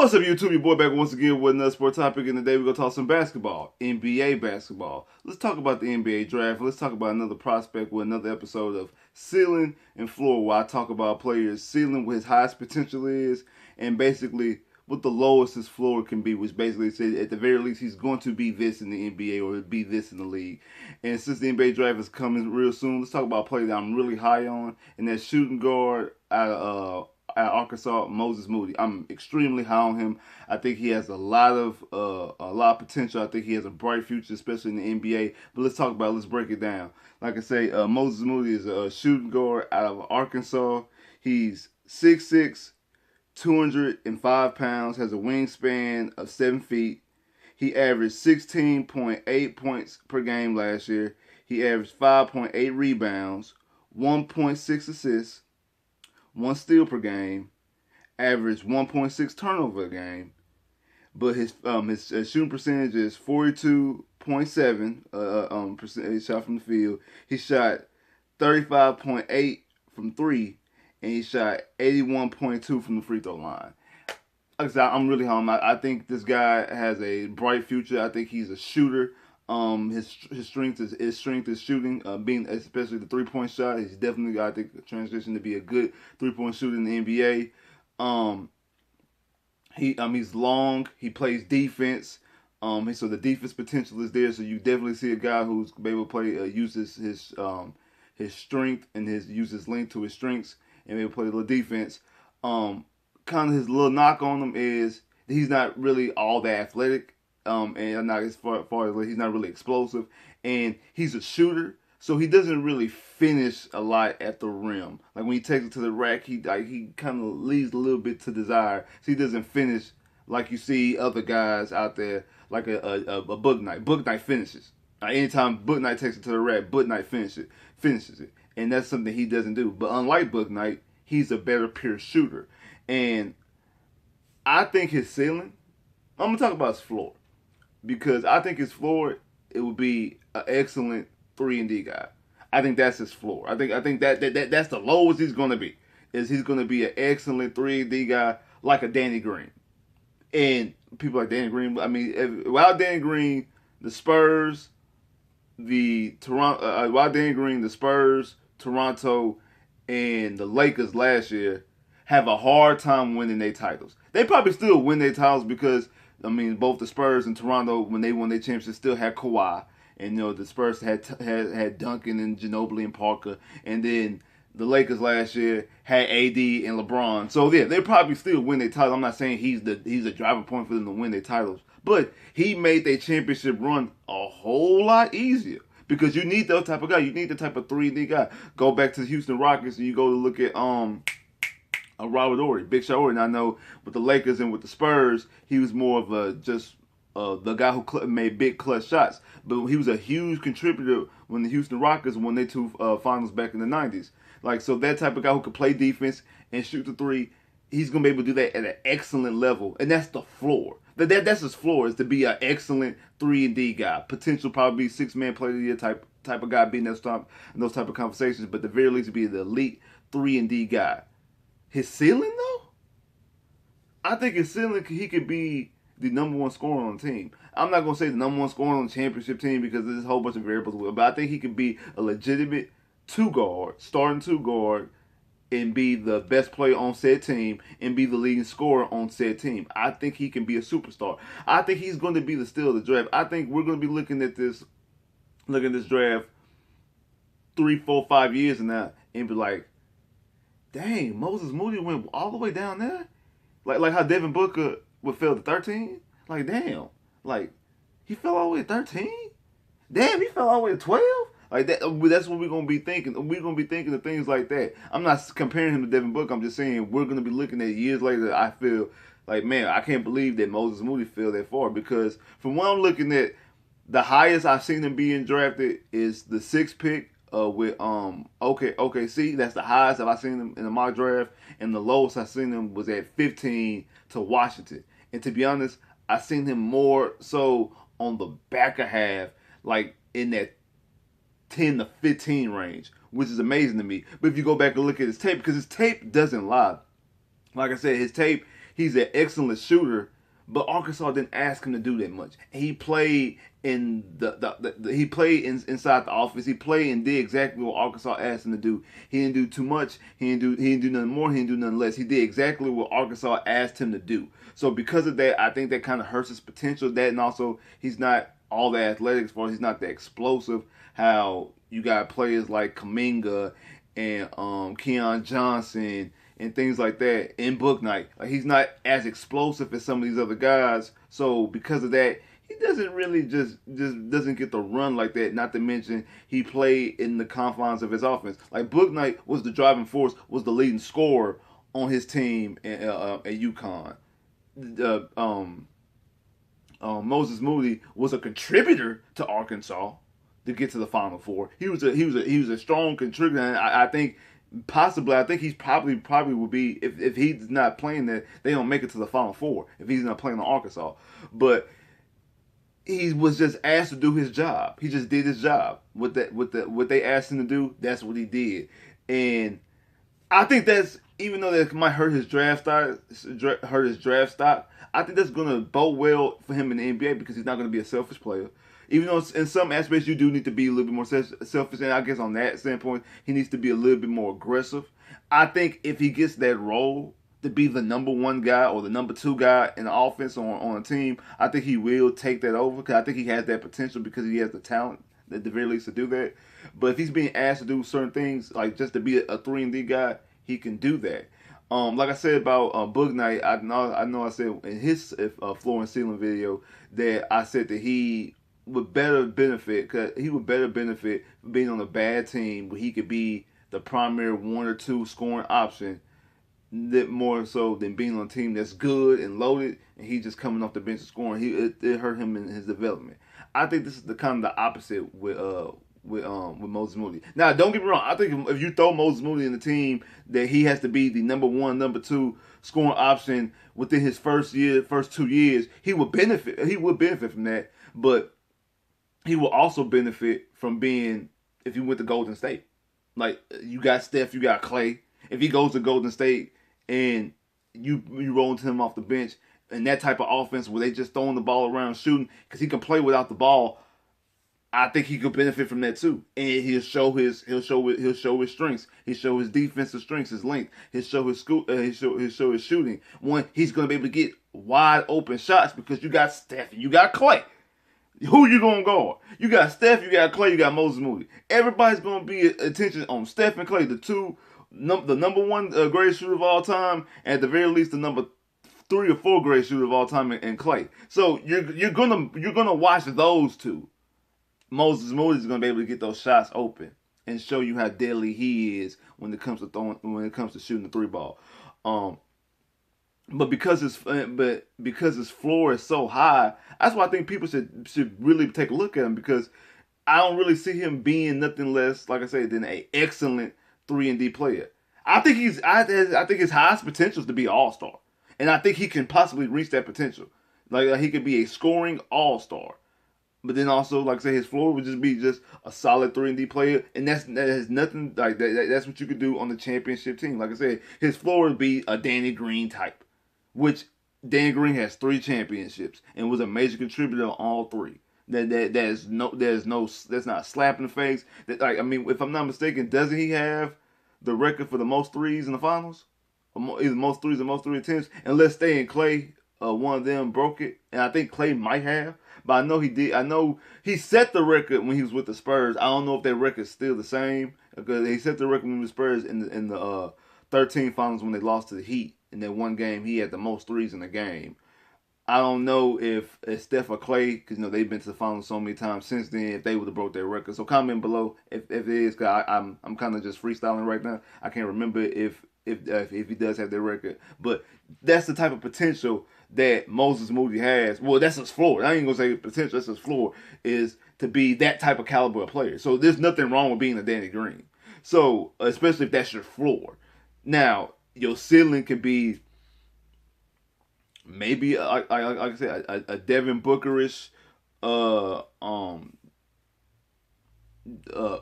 What's up, YouTube? Your boy back once again with another sport topic, and today we're going to talk some basketball, NBA basketball. Let's talk about the NBA draft. Let's talk about another prospect with another episode of Ceiling and Floor, where I talk about players' ceiling, what his highest potential is, and basically what the lowest his floor can be, which basically says at the very least he's going to be this in the NBA or be this in the league. And since the NBA draft is coming real soon, let's talk about a player that I'm really high on, and that's shooting guard out of Arkansas, Moses Moody. I'm extremely high on him. I think he has a lot of potential. I think he has a bright future, especially in the NBA. But let's talk about it. Let's break it down. Like I say, Moses Moody is a shooting guard out of Arkansas. He's 6'6", 205 pounds, has a wingspan of 7 feet. He averaged 16.8 points per game last year. He averaged 5.8 rebounds, 1.6 assists, 1 steal per game, averaged 1.6 turnover a game, but his shooting percentage is 42.7 percent. He shot from the field. He shot 35.8 from three, and he shot 81.2 from the free throw line. Like I said, I'm really home. I think this guy has a bright future. I think he's a shooter. His strength is shooting, being especially the 3-point shot. He's definitely got, I think, a transition to be a good 3-point shooter in the NBA. He's long. He plays defense. So the defense potential is there. So you definitely see a guy who's able to play, uses his strength and use his length to his strengths and able to play a little defense. Kind of his little knock on him is he's not really all that athletic. And not as far as he's not really explosive, and he's a shooter, so he doesn't really finish a lot at the rim. Like when he takes it to the rack, he kind of leaves a little bit to desire. So he doesn't finish like you see other guys out there, like a Book Knight. Book Knight finishes. Anytime Book Knight takes it to the rack, Book Knight finishes it, and that's something he doesn't do. But unlike Book Knight, he's a better pure shooter, and I think his ceiling. I'm gonna talk about his floor. Because I think his floor, it would be an excellent 3-and-D guy. I think that's his floor. I think that's the lowest he's going to be. Is he's going to be an excellent 3-and-D guy like a Danny Green. And people like Danny Green, I mean, without Danny Green, the Spurs, Toronto, and the Lakers last year have a hard time winning their titles. They probably still win their titles because both the Spurs and Toronto, when they won their championship, still had Kawhi, and the Spurs had Duncan and Ginobili and Parker, and then the Lakers last year had AD and LeBron. So yeah, they probably still win their titles. I'm not saying he's a driving point for them to win their titles, but he made their championship run a whole lot easier because you need that type of guy. You need the type of 3-and-D guy. Go back to the Houston Rockets and you go to look at Robert Horry, Big Shot Horry. And I know with the Lakers and with the Spurs, he was more of the guy who made big clutch shots. But he was a huge contributor when the Houston Rockets won their two finals back in the 90s. So that type of guy who could play defense and shoot the three, he's going to be able to do that at an excellent level. And that's the floor. That's his floor, is to be an excellent 3-and-D guy. Potential probably 6-man player of the year type of guy, being those type of conversations. But at the very least, to be the elite 3-and-D guy. His ceiling, though? I think his ceiling, he could be the number one scorer on the team. I'm not going to say the number one scorer on the championship team because there's a whole bunch of variables with it, but I think he could be a legitimate starting two guard, and be the best player on said team, and be the leading scorer on said team. I think he can be a superstar. I think he's going to be the steal of the draft. I think we're going to be looking at this draft 3, 4, 5 years from now and be like, dang, Moses Moody went all the way down there? Like how Devin Booker would fell to 13? Like, damn. Like, he fell all the way to 13? Damn, he fell all the way to 12? Like, that's what we're going to be thinking. We're going to be thinking of things like that. I'm not comparing him to Devin Booker. I'm just saying we're going to be looking at years later. I feel like, man, I can't believe that Moses Moody fell that far. Because from what I'm looking at, the highest I've seen him being drafted is the 6th pick. With OKC, that's the highest that I've seen him in the mock draft, and the lowest I've seen him was at 15 to Washington. And to be honest, I've seen him more so on the back of half, like in that 10 to 15 range, which is amazing to me. But if you go back and look at his tape, because his tape doesn't lie. Like I said, his tape, He's an excellent shooter, but Arkansas didn't ask him to do that much. He played in he played inside the office. He played and did exactly what Arkansas asked him to do. He didn't do too much. He didn't do nothing more. He didn't do nothing less. He did exactly what Arkansas asked him to do. So because of that, I think that kind of hurts his potential. That, and also he's not all that athletic as far as he's not that explosive. How you got players like Kaminga and Keon Johnson and things like that in Book Night. Like, he's not as explosive as some of these other guys. So because of that, he doesn't really just doesn't get the run like that. Not to mention he played in the confines of his offense. Like, Book Night was the driving force, was the leading scorer on his team at UConn. Moses Moody was a contributor to Arkansas to get to the Final Four. He was a strong contributor, and I think possibly, I think he's probably will be, if he's not playing that, they don't make it to the Final Four if he's not playing on Arkansas. But he was just asked to do his job. He just did his job. What they asked him to do, that's what he did. And I think that's, even though that might hurt his draft stock, I think that's going to bode well for him in the NBA, because he's not going to be a selfish player. Even though in some aspects you do need to be a little bit more selfish, and I guess on that standpoint, he needs to be a little bit more aggressive. I think if he gets that role to be the number one guy or the number two guy in the offense on a team, I think he will take that over, because I think he has that potential, because he has the talent at the very least to do that. But if he's being asked to do certain things, like just to be a 3-and-D guy, he can do that. Like I said about Book Night, I know I said in his floor and ceiling video that I said that he would better benefit being on a bad team where he could be the primary 1 or 2 scoring option, that more so than being on a team that's good and loaded and he just coming off the bench and scoring. It hurt him in his development. I think this is the kind of the opposite with Moses Moody. Now, don't get me wrong. I think if you throw Moses Moody in the team, that he has to be the number 1, number 2 scoring option within his first 2 years, he would benefit. He would benefit from that, but he will also benefit from being, if he went to Golden State. Like, you got Steph, you got Clay. If he goes to Golden State and you roll into him off the bench, and that type of offense where they just throwing the ball around shooting, because he can play without the ball, I think he could benefit from that too. And he'll show his strengths. He'll show his defensive strengths, his length. He'll show his shooting. One, he's going to be able to get wide open shots, because you got Steph and you got Clay. Who you gonna guard? You got Steph, you got Clay, you got Moses Moody. Everybody's gonna be attention on Steph and Clay, the number 1 greatest shooter of all time, and at the very least the number 3 or 4 greatest shooter of all time in Clay. So you're gonna watch those two. Moses Moody is gonna be able to get those shots open and show you how deadly he is when it comes to shooting the 3 ball. But because his floor is so high, that's why I think people should really take a look at him, because I don't really see him being nothing less, like I said, than an excellent 3-and-D player. I think his highest potential is to be an all-star, and I think he can possibly reach that potential. Like, he could be a scoring all-star, but then also, like I said, his floor would just be a solid 3-and-D player, and that has nothing like that. That's what you could do on the championship team. Like I said, his floor would be a Danny Green type, which Danny Green has 3 championships and was a major contributor on all 3. That's not a slap in the face. That, like, I mean, if I'm not mistaken, doesn't he have the record for the most 3s in the finals? Either most 3s or most 3 attempts. And let's stay in Clay, one of them broke it, and I think Clay might have, but I know he did. I know he set the record when he was with the Spurs. I don't know if that record's still the same, because he set the record when he was Spurs in the 13 finals when they lost to the Heat. In that one game, he had the most 3s in the game. I don't know if it's Steph or Clay, because they've been to the finals so many times since then, if they would have broke their record. So comment below if it is, because I'm kind of just freestyling right now. I can't remember if he does have their record, but that's the type of potential that Moses Moody has. Well, that's his floor. I ain't gonna say potential. That's his floor, is to be that type of caliber of player. So there's nothing wrong with being a Danny Green. So especially if that's your floor. Now, your ceiling could be maybe, like I said, a Devin Bookerish, a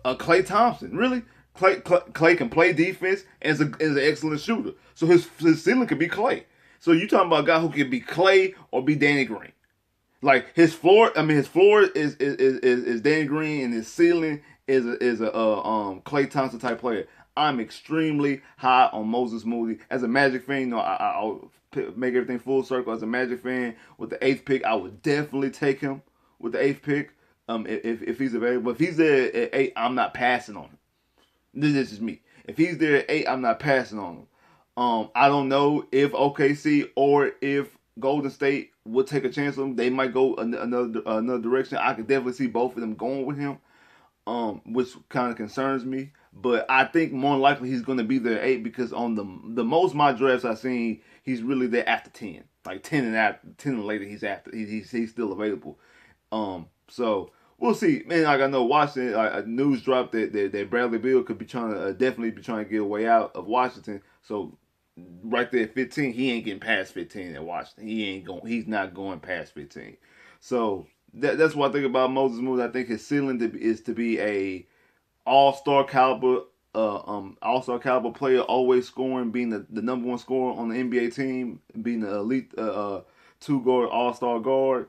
Klay Thompson. Really, Klay can play defense and is an excellent shooter. So his ceiling could be Klay. So you talking about a guy who can be Clay or be Danny Green. Like his floor is Danny Green, and his ceiling is a Clay Thompson type player. I'm extremely high on Moses Moody as a Magic fan. You know, I'll make everything full circle. As a Magic fan, with the eighth pick, I would definitely take him with the eighth pick. If he's available, if he's there at 8, I'm not passing on him. This is me. If he's there at 8, I'm not passing on him. I don't know if OKC or if Golden State would take a chance on him. They might go another direction. I could definitely see both of them going with him, which kind of concerns me. But I think more likely he's going to be there at 8 because on the most my drafts I've seen, he's really there after 10, like 10 and later. He's still available. So we'll see, man. Like I know Washington, a news dropped that Bradley Beal could be trying to definitely be trying to get a way out of Washington. So right there at 15, he ain't getting past 15 at Washington. He's not going past 15. So that's what I think about Moses Moody. I think his ceiling is to be a all-star caliber all-star caliber player, always scoring, being the number one scorer on the NBA team, being the elite two guard all-star guard.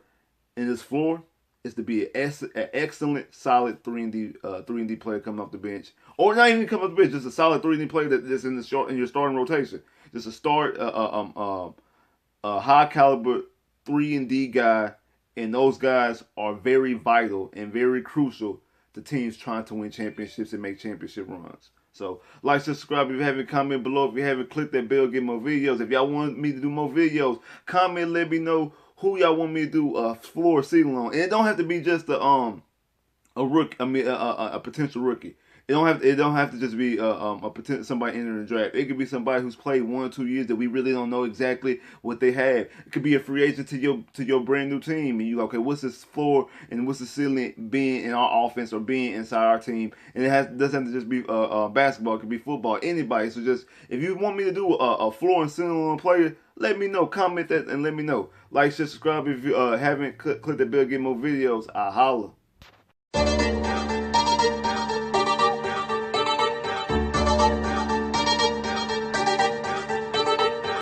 In his floor is to be an excellent, solid 3 and D player coming off the bench, or not even coming off the bench, just a solid 3 and D player that's in your starting rotation. Just a high caliber 3 and D guy, and those guys are very vital and very crucial to teams trying to win championships and make championship runs. So, like, subscribe if you haven't, comment below if you haven't, click that bell, get more videos. If y'all want me to do more videos, comment, let me know who y'all want me to do a floor ceiling on. And it don't have to be just a rookie. I mean, a potential rookie. It don't have to just be a potential somebody entering the draft. It could be somebody who's played 1 or 2 years that we really don't know exactly what they have. It could be a free agent to your brand new team, and you go, okay, what's this floor and what's the ceiling being in our offense or being inside our team? And doesn't have to just be basketball. It could be football. Anybody. So just if you want me to do a floor and ceiling on a player, let me know. Comment that and let me know. Like, subscribe if you haven't. Click the bell, get more videos. I holla.